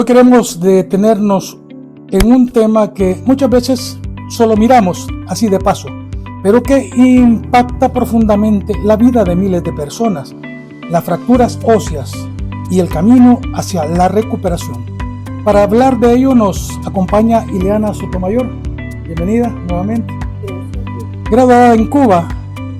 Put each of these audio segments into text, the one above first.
Hoy queremos detenernos en un tema que muchas veces solo miramos así de paso, pero que impacta profundamente la vida de miles de personas, las fracturas óseas y el camino hacia la recuperación. Para hablar de ello nos acompaña Ileana Sotomayor. Bienvenida nuevamente. Graduada en Cuba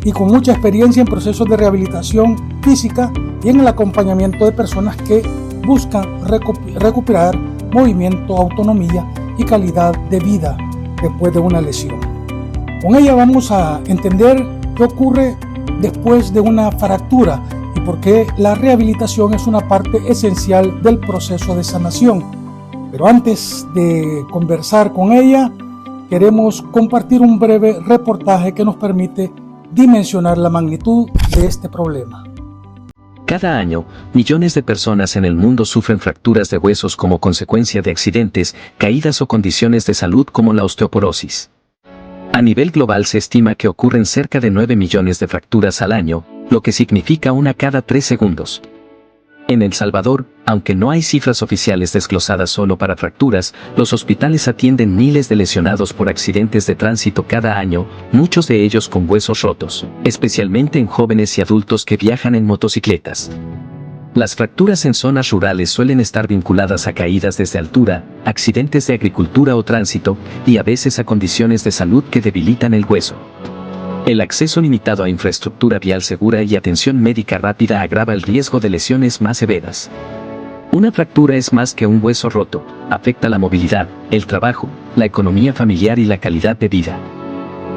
y con mucha experiencia en procesos de rehabilitación física y en el acompañamiento de personas que buscan recuperar movimiento, autonomía y calidad de vida después de una lesión. Con ella vamos a entender qué ocurre después de una fractura y por qué la rehabilitación es una parte esencial del proceso de sanación. Pero antes de conversar con ella, queremos compartir un breve reportaje que nos permite dimensionar la magnitud de este problema. Cada año, millones de personas en el mundo sufren fracturas de huesos como consecuencia de accidentes, caídas o condiciones de salud como la osteoporosis. A nivel global se estima que ocurren cerca de 9 millones de fracturas al año, lo que significa una cada 3 segundos. En El Salvador, aunque no hay cifras oficiales desglosadas solo para fracturas, los hospitales atienden miles de lesionados por accidentes de tránsito cada año, muchos de ellos con huesos rotos, especialmente en jóvenes y adultos que viajan en motocicletas. Las fracturas en zonas rurales suelen estar vinculadas a caídas desde altura, accidentes de agricultura o tránsito, y a veces a condiciones de salud que debilitan el hueso. El acceso limitado a infraestructura vial segura y atención médica rápida agrava el riesgo de lesiones más severas. Una fractura es más que un hueso roto, afecta la movilidad, el trabajo, la economía familiar y la calidad de vida.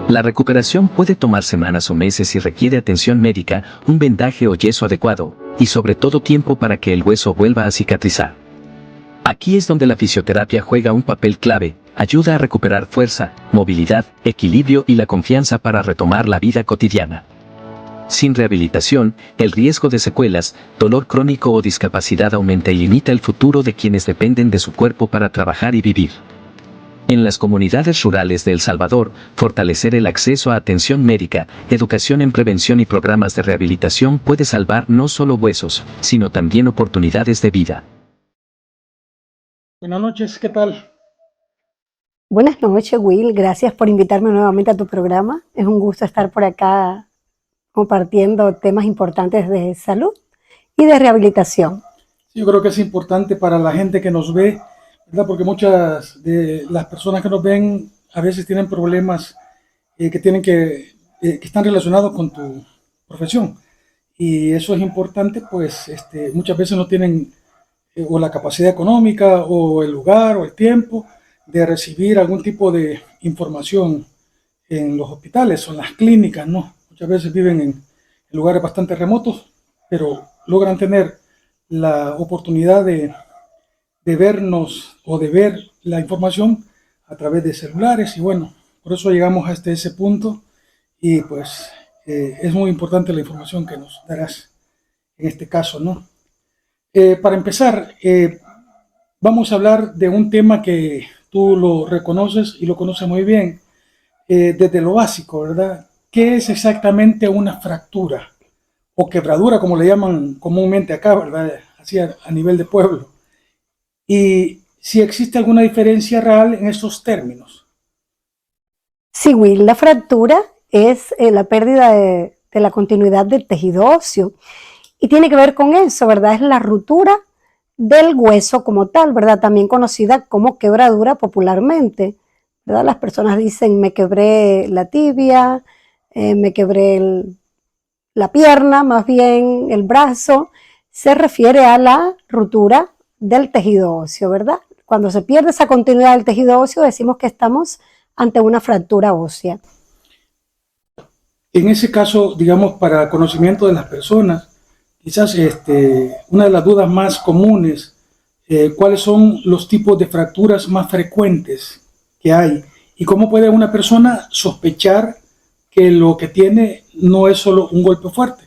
La recuperación puede tomar semanas o meses y requiere atención médica, un vendaje o yeso adecuado, y sobre todo tiempo para que el hueso vuelva a cicatrizar. Aquí es donde la fisioterapia juega un papel clave, ayuda a recuperar fuerza, movilidad, equilibrio y la confianza para retomar la vida cotidiana. Sin rehabilitación, el riesgo de secuelas, dolor crónico o discapacidad aumenta y limita el futuro de quienes dependen de su cuerpo para trabajar y vivir. En las comunidades rurales de El Salvador, fortalecer el acceso a atención médica, educación en prevención y programas de rehabilitación puede salvar no solo huesos, sino también oportunidades de vida. Buenas noches, ¿qué tal? Buenas noches, Will. Gracias por invitarme nuevamente a tu programa. Es un gusto estar por acá compartiendo temas importantes de salud y de rehabilitación. Yo creo que es importante para la gente que nos ve, ¿verdad? Porque muchas de las personas que nos ven a veces tienen problemas que están relacionados con tu profesión. Y eso es importante, pues muchas veces no tienen o la capacidad económica o el lugar o el tiempo de recibir algún tipo de información en los hospitales o en las clínicas, ¿no? Muchas veces viven en lugares bastante remotos, pero logran tener la oportunidad de vernos o de ver la información a través de celulares y bueno, por eso llegamos hasta ese punto y pues es muy importante la información que nos darás en este caso, ¿no? Para empezar, vamos a hablar de un tema que tú lo reconoces y lo conoces muy bien, desde lo básico, ¿verdad? ¿Qué es exactamente una fractura o quebradura, como le llaman comúnmente acá, ¿verdad? Así a nivel de pueblo. Y si existe alguna diferencia real en esos términos. Sí, Will, la fractura es la pérdida de la continuidad del tejido óseo y tiene que ver con eso, ¿verdad? Es la ruptura del hueso como tal, ¿verdad? También conocida como quebradura popularmente, ¿verdad? Las personas dicen me quebré la tibia, me quebré la pierna, más bien el brazo, se refiere a la ruptura del tejido óseo, ¿verdad? Cuando se pierde esa continuidad del tejido óseo decimos que estamos ante una fractura ósea. En ese caso, digamos, para conocimiento de las personas, quizás una de las dudas más comunes, ¿cuáles son los tipos de fracturas más frecuentes que hay? ¿Y cómo puede una persona sospechar que lo que tiene no es solo un golpe fuerte?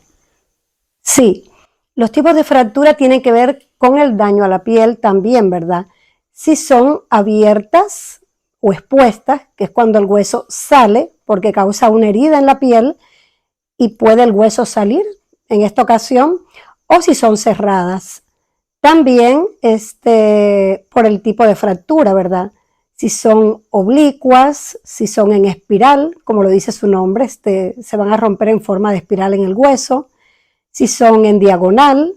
Sí, los tipos de fractura tienen que ver con el daño a la piel también, ¿verdad? Si son abiertas o expuestas, que es cuando el hueso sale porque causa una herida en la piel y puede el hueso salir en esta ocasión, o si son cerradas. También por el tipo de fractura, ¿verdad? Si son oblicuas, si son en espiral, como lo dice su nombre, se van a romper en forma de espiral en el hueso, si son en diagonal,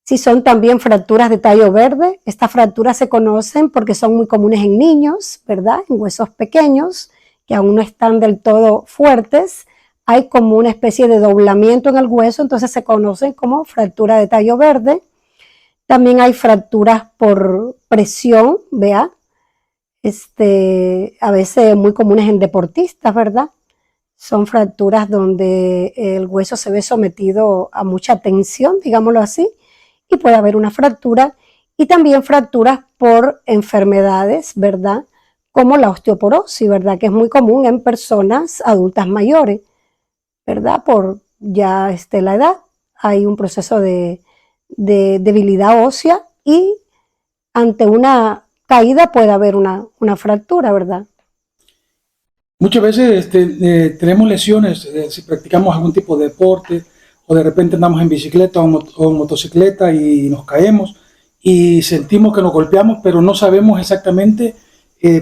si son también fracturas de tallo verde. Estas fracturas se conocen porque son muy comunes en niños, ¿verdad? En huesos pequeños que aún no están del todo fuertes. Hay como una especie de doblamiento en el hueso, entonces se conocen como fractura de tallo verde. También hay fracturas por presión, vea, a veces muy comunes en deportistas, ¿verdad? Son fracturas donde el hueso se ve sometido a mucha tensión, digámoslo así, y puede haber una fractura. Y también fracturas por enfermedades, ¿verdad? Como la osteoporosis, ¿verdad? Que es muy común en personas adultas mayores, ¿verdad? Por ya la edad, hay un proceso de debilidad ósea y ante una caída puede haber una fractura, ¿verdad? Muchas veces tenemos lesiones si practicamos algún tipo de deporte o de repente andamos en bicicleta o en motocicleta y nos caemos y sentimos que nos golpeamos, pero no sabemos exactamente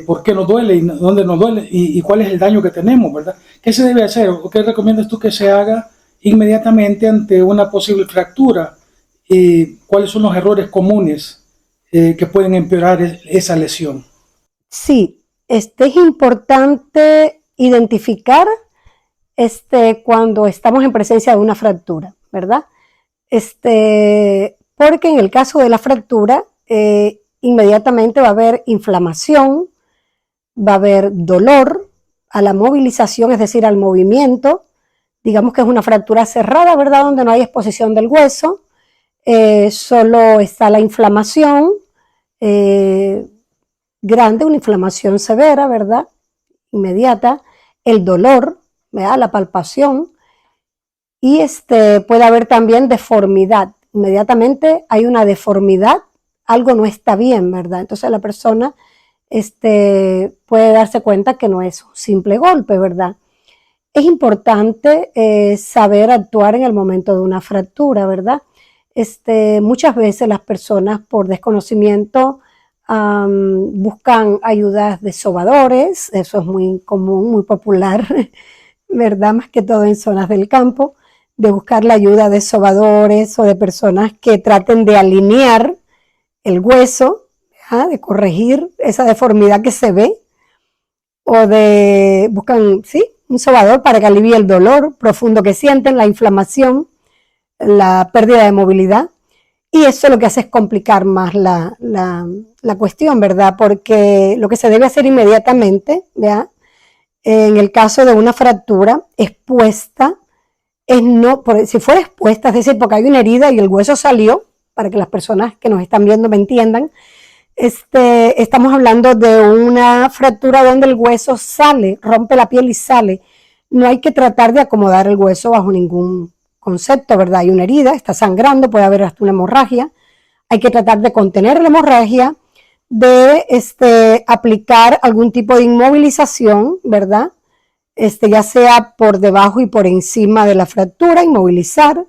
por qué nos duele y dónde nos duele y cuál es el daño que tenemos, ¿verdad? ¿Qué se debe hacer o qué recomiendas tú que se haga inmediatamente ante una posible fractura? ¿Cuáles son los errores comunes que pueden empeorar esa lesión? Sí, es importante identificar cuando estamos en presencia de una fractura, ¿verdad? Porque en el caso de la fractura, inmediatamente va a haber inflamación, va a haber dolor a la movilización, es decir, al movimiento. Digamos que es una fractura cerrada, ¿verdad? Donde no hay exposición del hueso, solo está la inflamación grande, una inflamación severa, ¿verdad? Inmediata, el dolor, ¿verdad? La palpación, y puede haber también deformidad. Inmediatamente hay una deformidad, algo no está bien, ¿verdad? Entonces la persona puede darse cuenta que no es un simple golpe, ¿verdad? Es importante saber actuar en el momento de una fractura, ¿verdad? Muchas veces las personas por desconocimiento buscan ayudas de sobadores, eso es muy común, muy popular, ¿verdad? Más que todo en zonas del campo, de buscar la ayuda de sobadores o de personas que traten de alinear el hueso, ¿verdad? De corregir esa deformidad que se ve, o buscan, sí, un sobador para que alivie el dolor profundo que sienten, la inflamación, la pérdida de movilidad. Y eso lo que hace es complicar más la cuestión, ¿verdad? Porque lo que se debe hacer inmediatamente, ¿verdad? En el caso de una fractura expuesta, si fuera expuesta, es decir, porque hay una herida y el hueso salió, para que las personas que nos están viendo me entiendan, estamos hablando de una fractura donde el hueso sale, rompe la piel y sale. No hay que tratar de acomodar el hueso bajo ningún concepto, ¿verdad? Hay una herida, está sangrando, puede haber hasta una hemorragia. Hay que tratar de contener la hemorragia, de aplicar algún tipo de inmovilización, ¿verdad? Ya sea por debajo y por encima de la fractura, inmovilizar.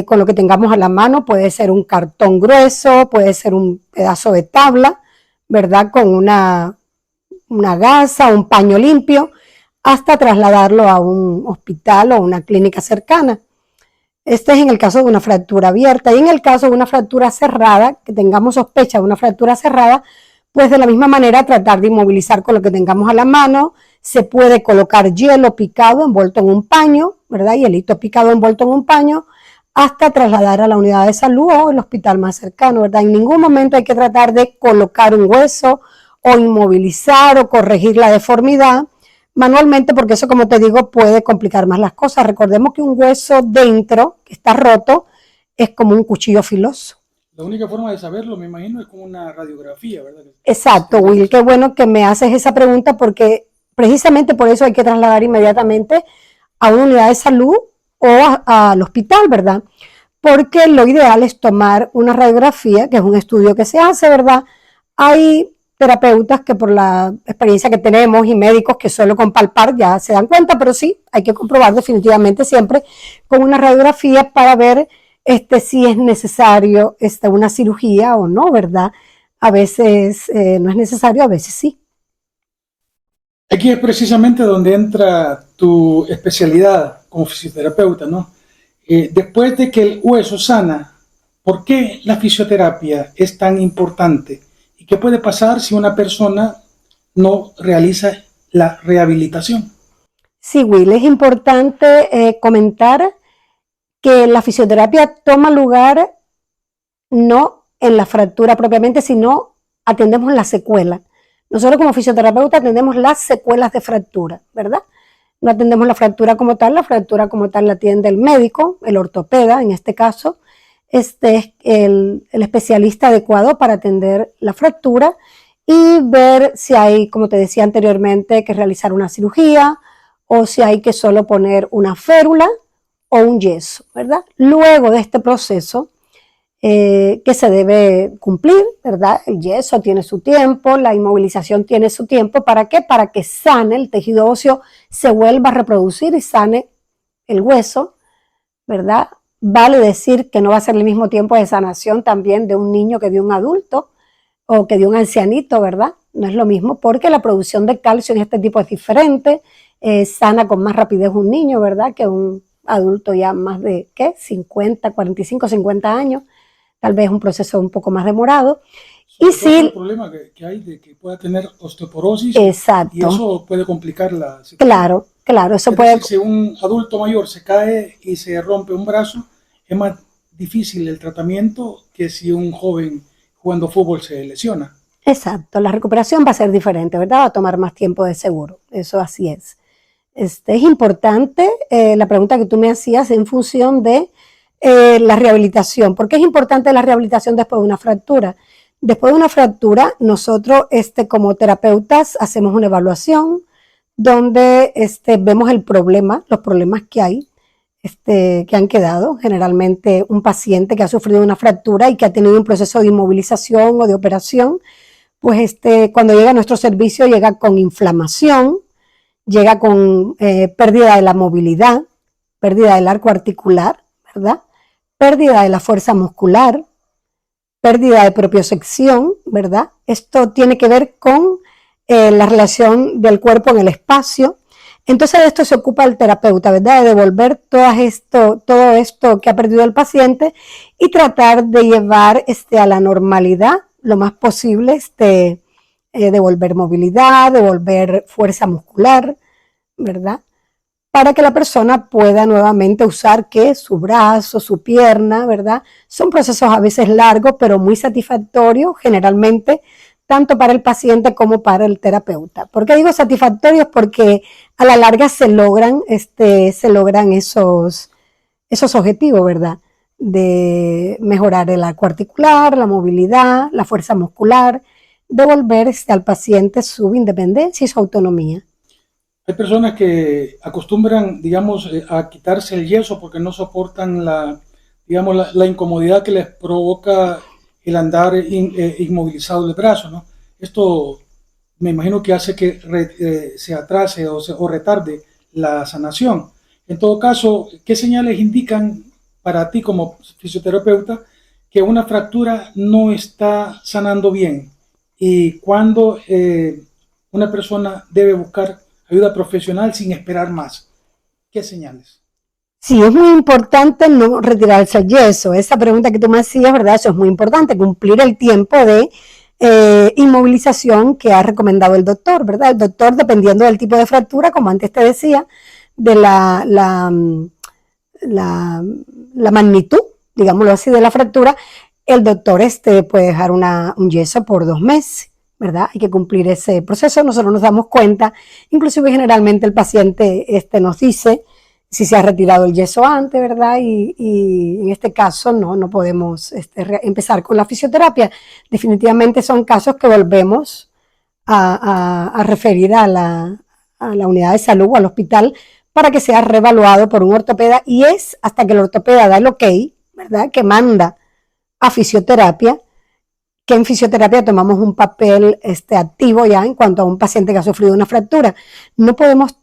Con lo que tengamos a la mano, puede ser un cartón grueso, puede ser un pedazo de tabla, ¿verdad? Con una gasa, un paño limpio, hasta trasladarlo a un hospital o una clínica cercana. Este es en el caso de una fractura abierta. Y en el caso de una fractura cerrada, que tengamos sospecha de una fractura cerrada, pues de la misma manera tratar de inmovilizar con lo que tengamos a la mano. Se puede colocar hielo picado envuelto en un paño, ¿verdad? Hielito picado envuelto en un paño, hasta trasladar a la unidad de salud o el hospital más cercano, ¿verdad? En ningún momento hay que tratar de colocar un hueso o inmovilizar o corregir la deformidad manualmente, porque eso, como te digo, puede complicar más las cosas. Recordemos que un hueso dentro, que está roto, es como un cuchillo filoso. La única forma de saberlo, me imagino, es como una radiografía, ¿verdad? Exacto, Will, qué bueno que me haces esa pregunta, porque precisamente por eso hay que trasladar inmediatamente a una unidad de salud o al hospital, ¿verdad? Porque lo ideal es tomar una radiografía, que es un estudio que se hace, ¿verdad? Hay terapeutas que por la experiencia que tenemos y médicos que solo con palpar ya se dan cuenta, pero sí, hay que comprobar definitivamente siempre con una radiografía para ver si es necesario una cirugía o no, ¿verdad? A veces no es necesario, a veces sí. Aquí es precisamente donde entra tu especialidad como fisioterapeuta, ¿no? Después de que el hueso sana, ¿por qué la fisioterapia es tan importante? ¿Y qué puede pasar si una persona no realiza la rehabilitación? Sí, Will, es importante comentar que la fisioterapia toma lugar no en la fractura propiamente, sino atendemos la secuela. Nosotros como fisioterapeuta atendemos las secuelas de fractura, ¿verdad? No atendemos la fractura como tal la atiende el médico, el ortopeda en este caso. Este es el especialista adecuado para atender la fractura y ver si hay, como te decía anteriormente, que realizar una cirugía o si hay que solo poner una férula o un yeso, ¿verdad? Luego de este proceso que se debe cumplir, ¿verdad? El yeso tiene su tiempo, la inmovilización tiene su tiempo. ¿Para qué? Para que sane el tejido óseo, se vuelva a reproducir y sane el hueso, ¿verdad? Vale decir que no va a ser el mismo tiempo de sanación también de un niño que de un adulto o que de un ancianito, ¿verdad? No es lo mismo porque la producción de calcio en este tipo es diferente, sana con más rapidez un niño, ¿verdad? Que un adulto ya más de, ¿qué? 50, 45, 50 años. Tal vez un proceso un poco más demorado. Y sí, el problema que hay de que pueda tener osteoporosis. Exacto. Y eso puede complicar la situación. Claro, claro, eso puede. Si un adulto mayor se cae y se rompe un brazo, es más difícil el tratamiento que si un joven jugando fútbol se lesiona. Exacto, la recuperación va a ser diferente, ¿verdad? Va a tomar más tiempo de seguro, eso así es. Es importante la pregunta que tú me hacías en función de la rehabilitación. ¿Por qué es importante la rehabilitación después de una fractura? Después de una fractura, nosotros como terapeutas hacemos una evaluación donde vemos el problema, los problemas que hay, que han quedado. Generalmente un paciente que ha sufrido una fractura y que ha tenido un proceso de inmovilización o de operación, pues cuando llega a nuestro servicio llega con inflamación, llega con pérdida de la movilidad, pérdida del arco articular, ¿verdad? Pérdida de la fuerza muscular, pérdida de propiocepción, ¿verdad? Esto tiene que ver con la relación del cuerpo en el espacio. Entonces de esto se ocupa el terapeuta, ¿verdad? De devolver todo esto que ha perdido el paciente y tratar de llevar a la normalidad lo más posible, devolver movilidad, devolver fuerza muscular, ¿verdad? Para que la persona pueda nuevamente usar su brazo, su pierna, ¿verdad? Son procesos a veces largos, pero muy satisfactorios, generalmente, tanto para el paciente como para el terapeuta. ¿Por qué digo satisfactorios? Porque a la larga se logran esos objetivos, ¿verdad? De mejorar el arco articular, la movilidad, la fuerza muscular, devolver al paciente su independencia y su autonomía. Hay personas que acostumbran, digamos, a quitarse el yeso porque no soportan la incomodidad que les provoca el andar inmovilizado del brazo, ¿no? Esto me imagino que hace que se atrase o retarde la sanación. En todo caso, ¿qué señales indican para ti como fisioterapeuta que una fractura no está sanando bien? Y cuándo una persona debe buscar ayuda profesional sin esperar más. ¿Qué señales? Sí, es muy importante no retirarse el yeso. Esa pregunta que tú me hacías, ¿verdad? Eso es muy importante, cumplir el tiempo de inmovilización que ha recomendado el doctor, ¿verdad? El doctor, dependiendo del tipo de fractura, como antes te decía, de la magnitud, digámoslo así, de la fractura, el doctor puede dejar un yeso por 2 meses. ¿Verdad? Hay que cumplir ese proceso. Nosotros nos damos cuenta, inclusive generalmente el paciente nos dice si se ha retirado el yeso antes, ¿verdad? Y en este caso no podemos empezar con la fisioterapia. Definitivamente son casos que volvemos a referir a la unidad de salud o al hospital para que sea reevaluado por un ortopeda, y es hasta que el ortopeda da el ok, ¿verdad? Que manda a fisioterapia, que en fisioterapia tomamos un papel activo ya en cuanto a un paciente que ha sufrido una fractura. No podemos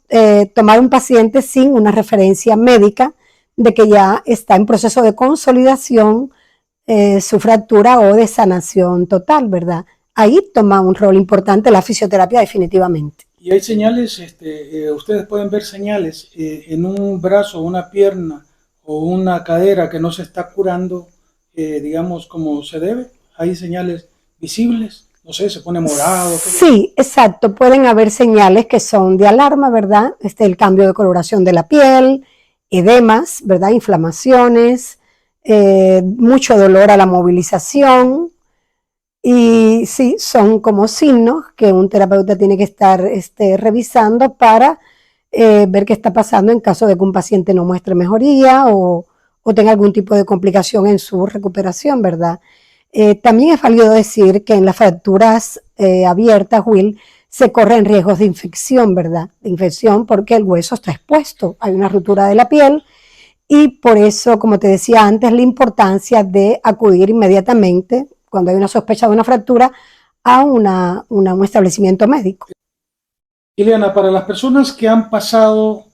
tomar un paciente sin una referencia médica de que ya está en proceso de consolidación su fractura o de sanación total, ¿verdad? Ahí toma un rol importante la fisioterapia definitivamente. Y hay señales, ustedes pueden ver señales en un brazo, una pierna o una cadera que no se está curando, digamos, como se debe. Hay señales visibles, no sé, se pone morado. Sí, exacto. Pueden haber señales que son de alarma, ¿verdad? El cambio de coloración de la piel, edemas, ¿verdad? Inflamaciones, mucho dolor a la movilización. Y sí, son como signos que un terapeuta tiene que estar revisando para ver qué está pasando en caso de que un paciente no muestre mejoría o tenga algún tipo de complicación en su recuperación, ¿verdad? También es válido decir que en las fracturas abiertas, Will, se corren riesgos de infección, ¿verdad? De infección porque el hueso está expuesto, hay una ruptura de la piel y por eso, como te decía antes, la importancia de acudir inmediatamente cuando hay una sospecha de una fractura a un establecimiento médico. Ileana, para las personas que han pasado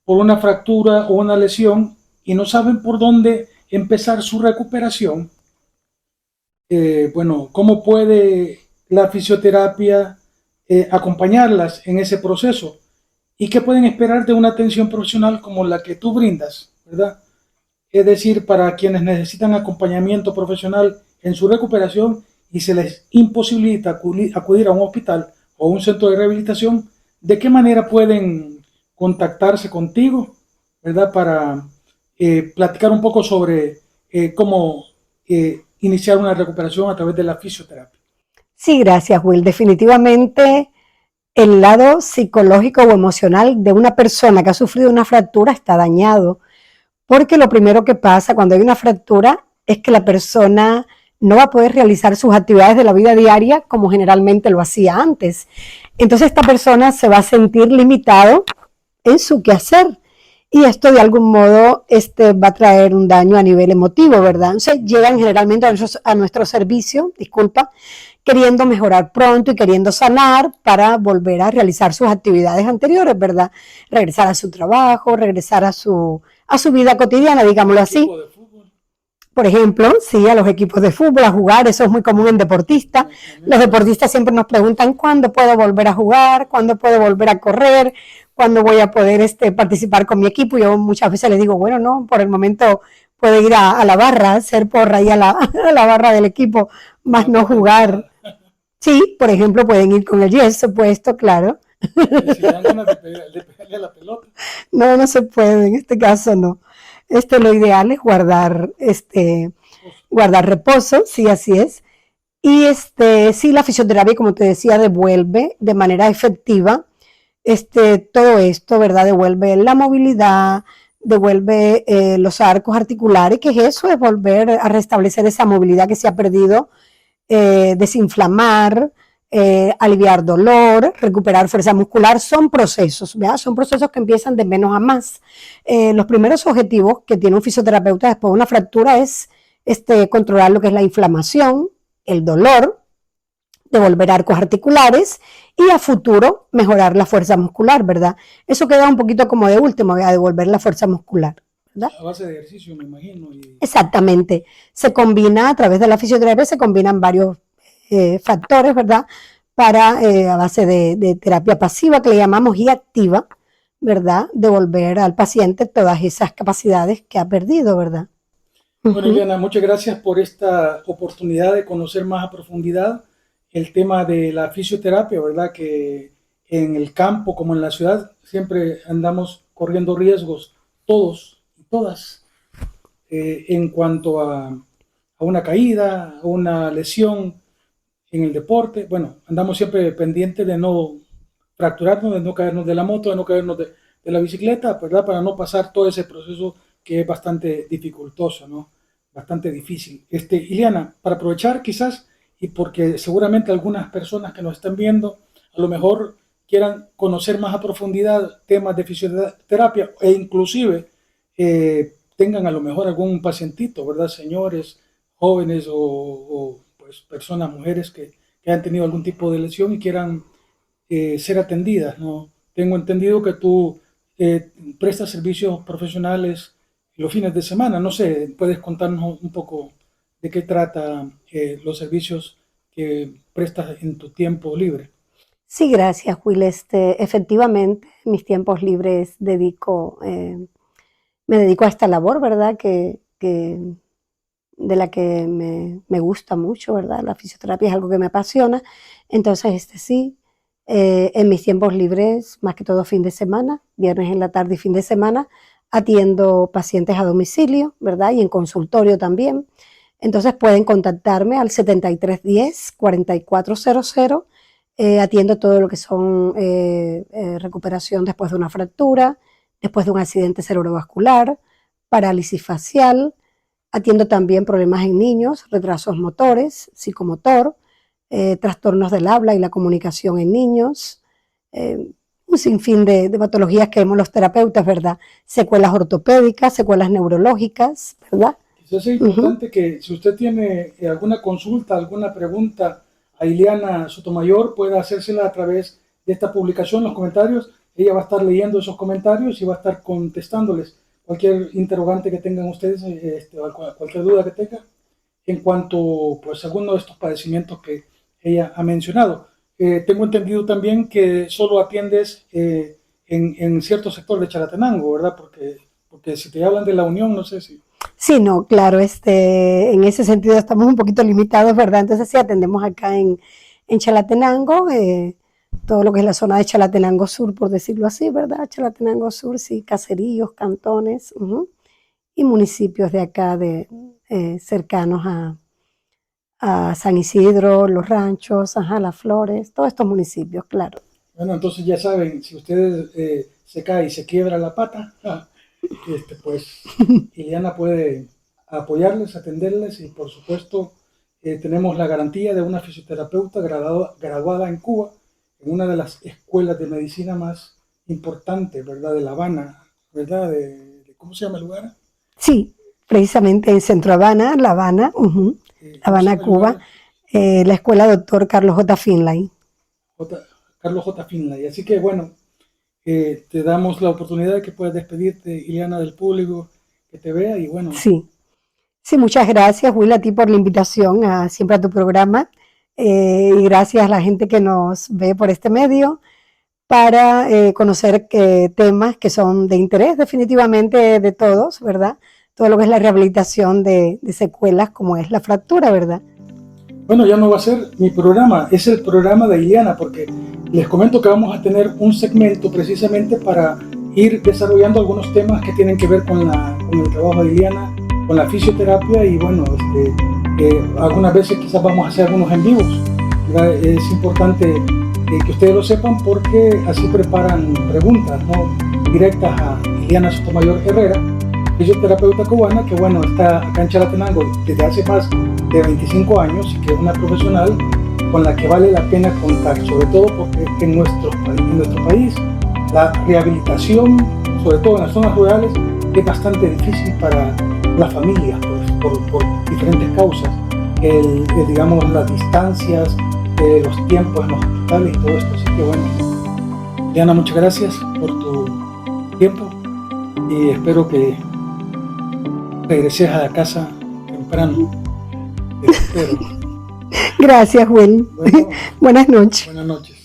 por una fractura o una lesión y no saben por dónde empezar su recuperación, bueno, ¿cómo puede la fisioterapia acompañarlas en ese proceso? ¿Y qué pueden esperar de una atención profesional como la que tú brindas, verdad? Es decir, para quienes necesitan acompañamiento profesional en su recuperación y se les imposibilita acudir a un hospital o un centro de rehabilitación, ¿de qué manera pueden contactarse contigo, verdad? Para platicar un poco sobre cómo iniciar una recuperación a través de la fisioterapia. Sí, gracias, Will. Definitivamente el lado psicológico o emocional de una persona que ha sufrido una fractura está dañado, porque lo primero que pasa cuando hay una fractura es que la persona no va a poder realizar sus actividades de la vida diaria como generalmente lo hacía antes. Entonces esta persona se va a sentir limitado en su quehacer y esto de algún modo va a traer un daño a nivel emotivo, ¿verdad? Entonces llegan generalmente a nuestro servicio, disculpa, queriendo mejorar pronto y queriendo sanar para volver a realizar sus actividades anteriores, ¿verdad? Regresar a su trabajo, regresar a su vida cotidiana, digámoslo así. Por ejemplo, sí, a los equipos de fútbol, a jugar, eso es muy común en deportistas. Los deportistas siempre nos preguntan cuándo puedo volver a jugar, cuándo puedo volver a correr, cuándo voy a poder participar con mi equipo. Yo muchas veces les digo, bueno, no, por el momento puede ir a la barra, hacer porra ahí a la barra del equipo, más no jugar. Sí, por ejemplo, pueden ir con el yeso puesto, claro. Si dan ganas de pegarle a la pelota. No, no se puede, en este caso no. Lo ideal es guardar reposo, sí, así es. Y sí, la fisioterapia, como te decía, devuelve de manera efectiva todo esto, ¿verdad? Devuelve la movilidad, devuelve los arcos articulares, que es eso, es volver a restablecer esa movilidad que se ha perdido, desinflamar, aliviar dolor, recuperar fuerza muscular, son procesos, ¿verdad? Son procesos que empiezan de menos a más. Los primeros objetivos que tiene un fisioterapeuta después de una fractura es controlar lo que es la inflamación, el dolor, devolver arcos articulares y a futuro mejorar la fuerza muscular, ¿verdad? Eso queda un poquito como de último, a devolver la fuerza muscular, ¿verdad? A base de ejercicio, me imagino. Exactamente. Se combina, a través de la fisioterapia, se combinan varios factores, ¿verdad? Para, a base de terapia pasiva, que le llamamos, y activa, ¿verdad? Devolver al paciente todas esas capacidades que ha perdido, ¿verdad? Bueno, Ileana, muchas gracias por esta oportunidad de conocer más a profundidad el tema de la fisioterapia, ¿verdad? Que en el campo como en la ciudad siempre andamos corriendo riesgos, todos y todas, en cuanto a una caída, a una lesión en el deporte. Bueno, andamos siempre pendientes de no fracturarnos, de no caernos de la moto, de no caernos de la bicicleta, ¿verdad? Para no pasar todo ese proceso que es bastante dificultoso, ¿no? Bastante difícil. Ileana, para aprovechar quizás, y porque seguramente algunas personas que nos están viendo, a lo mejor quieran conocer más a profundidad temas de fisioterapia e inclusive tengan a lo mejor algún pacientito, ¿verdad? Señores, jóvenes o pues personas, mujeres que han tenido algún tipo de lesión y quieran ser atendidas, ¿no? Tengo entendido que tú prestas servicios profesionales los fines de semana. No sé, ¿puedes contarnos un poco de qué trata los servicios que prestas en tu tiempo libre? Sí, gracias, Will. Efectivamente, en mis tiempos libres me dedico a esta labor, ¿verdad? De la que me gusta mucho, ¿verdad? La fisioterapia es algo que me apasiona. Entonces, sí, en mis tiempos libres, más que todo fin de semana, viernes en la tarde y fin de semana, atiendo pacientes a domicilio, ¿verdad? Y en consultorio también. Entonces pueden contactarme al 7310-4400. Atiendo todo lo que son recuperación después de una fractura, después de un accidente cerebrovascular, parálisis facial. Atiendo también problemas en niños, retrasos motores, psicomotor, trastornos del habla y la comunicación en niños, un sinfín de patologías que vemos los terapeutas, ¿verdad? Secuelas ortopédicas, secuelas neurológicas, ¿verdad? Quizás es importante que si usted tiene alguna consulta, alguna pregunta a Ileana Sotomayor, pueda hacérsela a través de esta publicación, los comentarios. Ella va a estar leyendo esos comentarios y va a estar contestándoles cualquier interrogante que tengan ustedes, cualquier duda que tengan en cuanto pues, a alguno de estos padecimientos que ella ha mencionado. Tengo entendido también que solo atiendes en cierto sector de Chalatenango, ¿verdad? Porque si te hablan de la Unión, no sé si... Sí, no, claro, en ese sentido estamos un poquito limitados, ¿verdad? Entonces sí, atendemos acá en Chalatenango, todo lo que es la zona de Chalatenango Sur, por decirlo así, ¿verdad? Chalatenango Sur, sí, caseríos, cantones, y municipios de acá, cercanos a San Isidro, Los Ranchos, Las Flores, todos estos municipios, claro. Bueno, entonces ya saben, si ustedes se cae y se quiebra la pata, pues Ileana puede apoyarles, atenderles y por supuesto tenemos la garantía de una fisioterapeuta graduada en Cuba, en una de las escuelas de medicina más importantes, ¿verdad? De La Habana, ¿verdad? ¿Cómo se llama el lugar? Sí, precisamente en Centro Habana, La Habana, La Habana, Cuba, la escuela Dr. Carlos J. Finlay. Carlos J. Finlay. Así que bueno, te damos la oportunidad de que puedas despedirte, Ileana, del público que te vea y bueno. Sí, sí, muchas gracias, Will, a ti por la invitación siempre a tu programa y gracias a la gente que nos ve por este medio para conocer temas que son de interés definitivamente de todos, ¿verdad? Todo lo que es la rehabilitación de secuelas como es la fractura, ¿verdad? Bueno, ya no va a ser mi programa, es el programa de Ileana, porque les comento que vamos a tener un segmento precisamente para ir desarrollando algunos temas que tienen que ver con el trabajo de Ileana, con la fisioterapia y bueno, algunas veces quizás vamos a hacer algunos en vivos, ¿verdad? Es importante que ustedes lo sepan porque así preparan preguntas, ¿no? Directas a Ileana Sotomayor Herrera, fisioterapeuta cubana que bueno, está acá en Chalatenango desde hace más de 25 años y que es una profesional con la que vale la pena contar, sobre todo porque en nuestro país la rehabilitación, sobre todo en las zonas rurales, es bastante difícil para las familias por diferentes causas, digamos las distancias, los tiempos en los hospitales y todo esto. Así que bueno, Diana, muchas gracias por tu tiempo y espero que regreses a la casa temprano. Te espero. Gracias, Will. Bueno, Buenas noches. buenas noches.